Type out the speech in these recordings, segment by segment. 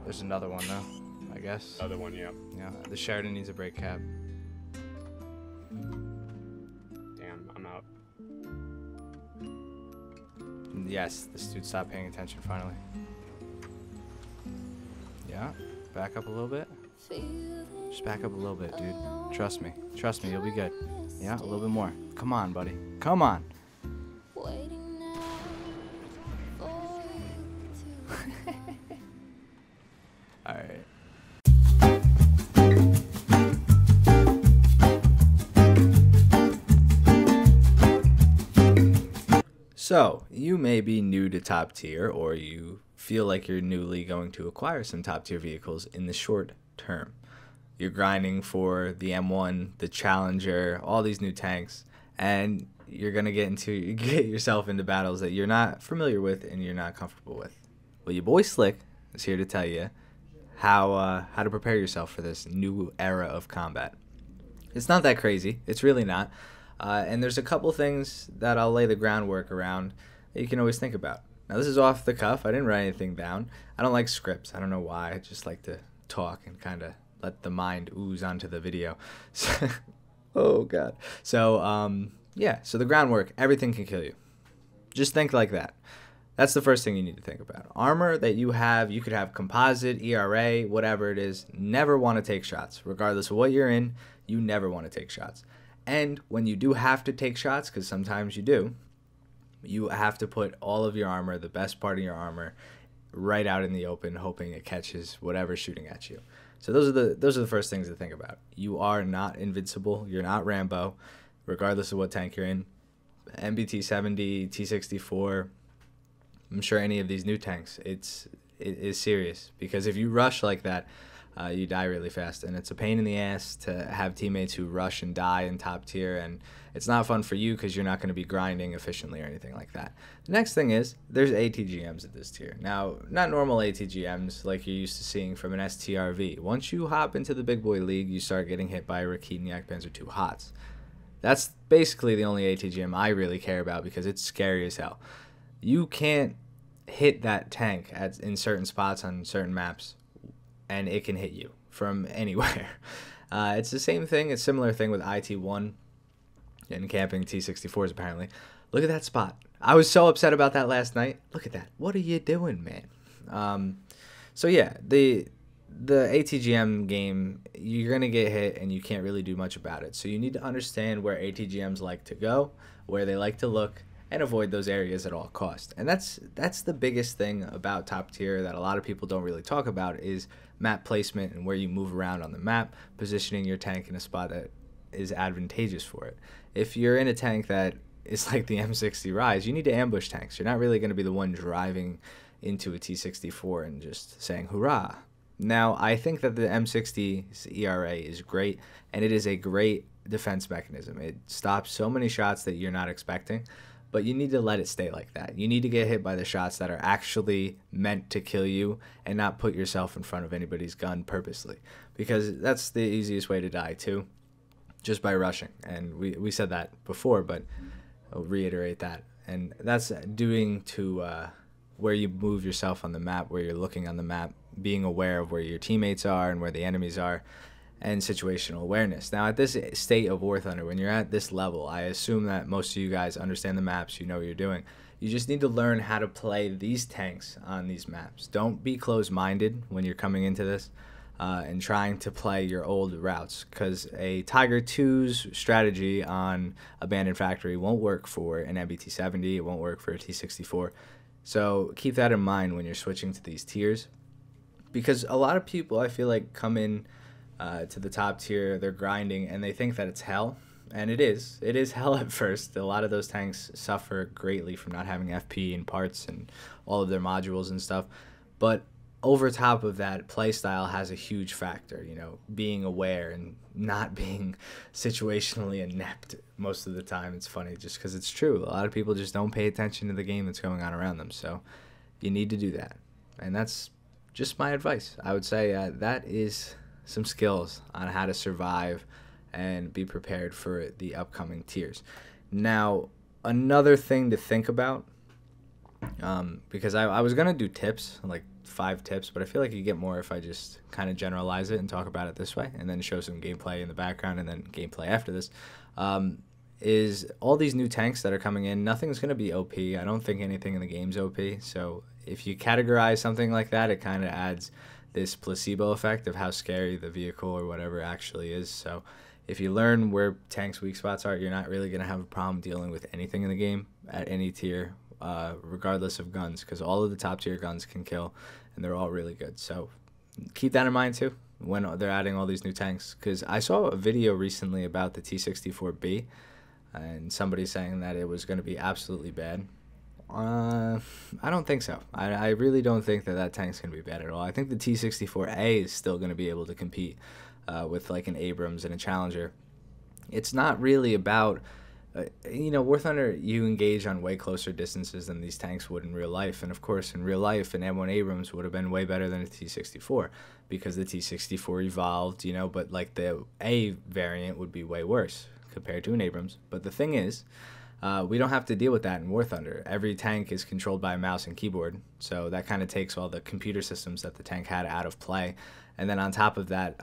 There's another one though, I guess. Other one, yeah. Yeah, the Sheridan needs a brake cap. Damn, I'm out. Yes, this dude stopped paying attention finally. Yeah, back up a little bit. Just back up a little bit, dude. Trust me. Trust me, you'll be good. Yeah, a little bit more. Come on, buddy. Come on. Alright. So, you may be new to top tier, or you feel like you're newly going to acquire some top tier vehicles in the short term. You're grinding for the M1, the Challenger, all these new tanks, and you're going to get yourself into battles that you're not familiar with and you're not comfortable with. Well, your boy Slick is here to tell you how to prepare yourself for this new era of combat. It's not that crazy. It's really not. And there's a couple things that I'll lay the groundwork around that you can always think about. Now, this is off the cuff. I didn't write anything down. I don't like scripts. I don't know why. I just like to talk and kind of let the mind ooze onto the video. Oh, God. So, yeah. So the groundwork, everything can kill you. Just think like that. That's the first thing you need to think about. Armor that you could have composite, ERA, whatever it is. Never want to take shots. Regardless of what you're in, you never want to take shots. And when you do have to take shots, because sometimes you do, you have to put all of your armor, the best part of your armor, right out in the open, hoping it catches whatever's shooting at you. So those are the first things to think about. You are not invincible. You're not Rambo, regardless of what tank you're in. MBT-70, T-64, I'm sure any of these new tanks, it is serious. Because if you rush like that, you die really fast. And it's a pain in the ass to have teammates who rush and die in top tier. And it's not fun for you because you're not going to be grinding efficiently or anything like that. The next thing is, there's ATGMs at this tier. Now, not normal ATGMs like you're used to seeing from an STRV. Once you hop into the big boy league, you start getting hit by a Rakit and Panzer II HOTS. That's basically the only ATGM I really care about because it's scary as hell. You can't hit that tank in certain spots on certain maps, and it can hit you from anywhere. It's the same thing, a similar thing with IT-1 and camping T-64s apparently. Look at that spot. I was so upset about that last night. Look at that. What are you doing, man? So yeah, the ATGM game, you're going to get hit and you can't really do much about it. So you need to understand where ATGMs like to go, where they like to look, and avoid those areas at all costs. And that's the biggest thing about top tier that a lot of people don't really talk about is map placement and where you move around on the map, positioning your tank in a spot that is advantageous for it. If you're in a tank that is like the M60 Rise, you need to ambush tanks. You're not really going to be the one driving into a T-64 and just saying hurrah. Now, I think that the M60's ERA is great, and it is a great defense mechanism. It stops so many shots that you're not expecting, but you need to let it stay like that. You need to get hit by the shots that are actually meant to kill you and not put yourself in front of anybody's gun purposely, because that's the easiest way to die too, just by rushing. And we said that before, but I'll reiterate that. And that's doing to where you move yourself on the map, where you're looking on the map, being aware of where your teammates are and where the enemies are, and situational awareness. Now, at this state of War Thunder, when you're at this level, I assume that most of you guys understand the maps, you know what you're doing. You just need to learn how to play these tanks on these maps. Don't be closed-minded when you're coming into this and trying to play your old routes, because a Tiger 2's strategy on Abandoned Factory won't work for an MBT-70, it won't work for a T-64. So keep that in mind when you're switching to these tiers, because a lot of people, I feel like, come in to the top tier, they're grinding, and they think that it's hell, and it is. It is hell at first. A lot of those tanks suffer greatly from not having FP and parts and all of their modules and stuff, but over top of that, playstyle has a huge factor, you know, being aware and not being situationally inept most of the time. It's funny just because it's true. A lot of people just don't pay attention to the game that's going on around them, so you need to do that, and that's just my advice. I would say that is some skills on how to survive and be prepared for the upcoming tiers. Now, another thing to think about, because I was going to do tips, like 5 tips, but I feel like you get more if I just kind of generalize it and talk about it this way, and then show some gameplay in the background, and then gameplay after this. Is all these new tanks that are coming in, nothing's going to be OP. I don't think anything in the game's OP. So if you categorize something like that, it kind of adds this placebo effect of how scary the vehicle or whatever actually is. So if you learn where tanks' weak spots are, you're not really going to have a problem dealing with anything in the game at any tier, regardless of guns, because all of the top tier guns can kill, and they're all really good. So keep that in mind too when they're adding all these new tanks, because I saw a video recently about the T-64B, and somebody saying that it was going to be absolutely bad. I don't think so. I really don't think that tank's going to be bad at all. I think the T-64A is still going to be able to compete with like an Abrams and a Challenger. It's not really about, War Thunder, you engage on way closer distances than these tanks would in real life. And of course, in real life, an M1 Abrams would have been way better than a T-64 because the T-64 evolved, but like the A variant would be way worse compared to an Abrams. But the thing is, we don't have to deal with that in War Thunder. Every tank is controlled by a mouse and keyboard, so that kind of takes all the computer systems that the tank had out of play. And then on top of that,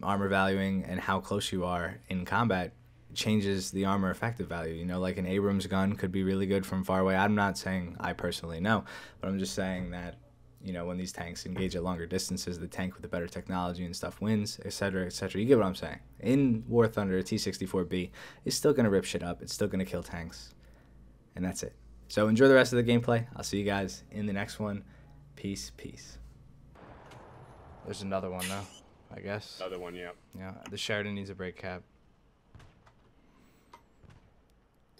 armor valuing and how close you are in combat changes the armor effective value. Like an Abrams gun could be really good from far away. I'm not saying I personally know, but I'm just saying that when these tanks engage at longer distances, the tank with the better technology and stuff wins, etc., etc. You get what I'm saying. In War Thunder, T-64B is still going to rip shit up. It's still going to kill tanks. And that's it. So enjoy the rest of the gameplay. I'll see you guys in the next one. Peace, peace. There's another one, though, I guess. Another one, yeah. Yeah, the Sheridan needs a brake cap.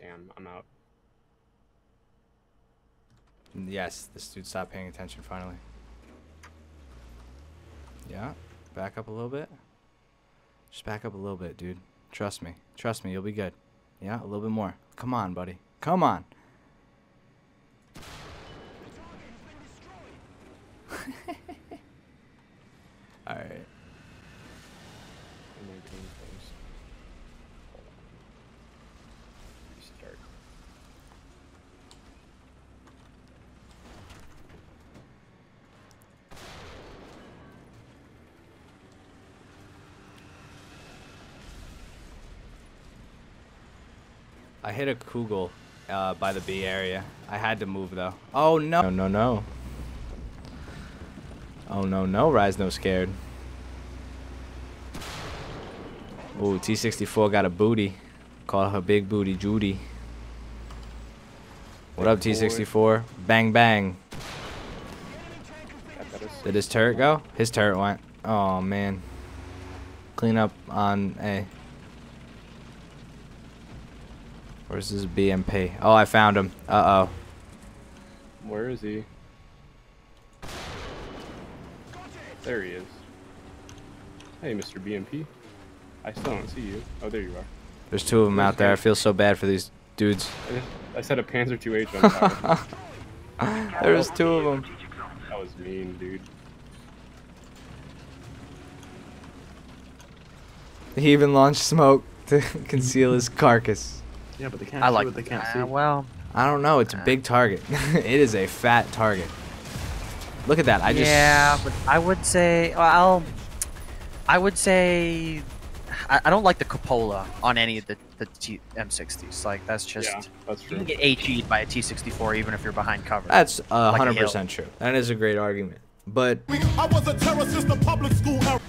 Damn, I'm out. Yes, this dude stopped paying attention finally. Yeah, back up a little bit. Just back up a little bit, dude. Trust me. Trust me, you'll be good. Yeah, a little bit more. Come on, buddy. Come on. Alright. Restart. I hit a Kugel by the B area. I had to move though. Oh no. No, no, no. Oh no, no. Rise no scared. Ooh, T-64 got a booty. Call her Big Booty Judy. What up, T-64? Bang, bang. Did his turret go? His turret went. Oh man. Clean up on A. Where's this BMP? Oh, I found him. Uh-oh. Where is he? There he is. Hey, Mr. BMP. I still don't see you. Oh, there you are. There's 2 of them out there. I feel so bad for these dudes. I said a Panzer II-H on fire. There's 2 of them. That was mean, dude. He even launched smoke to conceal his carcass. Yeah, but they can't see what they can't see. Well, I don't know. It's a big target. It is a fat target. Look at that. yeah, but I would say, I don't like the cupola on any of the M60s. Like, that's just, Yeah, that's you true. can get HE'd by a T-64 even if you're behind cover. That's Like a 100% true. That is a great argument. But I was a terrorist since the public school era.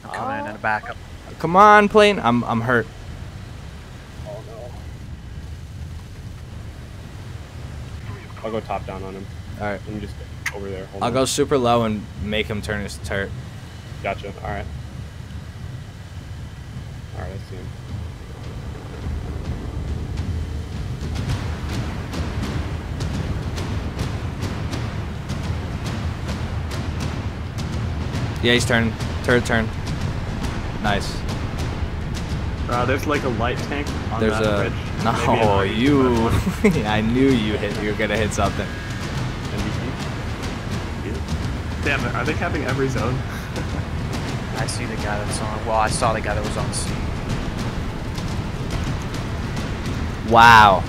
Coming in and a backup. come on, plane. I'm hurt. Oh, no. I'll go top down on him. All right. Let me just get over there. Hold I'll on. go super low and make him turn his turret. Gotcha. Alright. Alright, I see him. Yeah, he's turning. Turret turn. Nice. There's like a light tank on There's that a. bridge. No, Maybe you. I knew you were gonna hit something. Damn it, are they capping every zone? I see the guy that's on. Well, I saw the guy that was on C. Wow.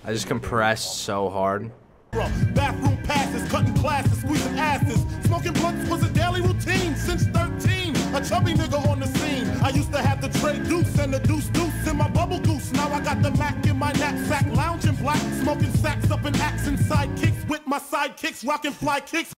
I just compressed so hard. Bathroom passes, cutting classes, squeezing asses. Smoking blunts was a daily routine since 13. A chubby nigga on the scene. I used to have the Trey Deuce and the Deuce Deuce in my bubble goose. Now I got the Mac in my knapsack, lounging black, smoking sacks up in axe and sidekicks with my sidekicks, rocking fly kicks.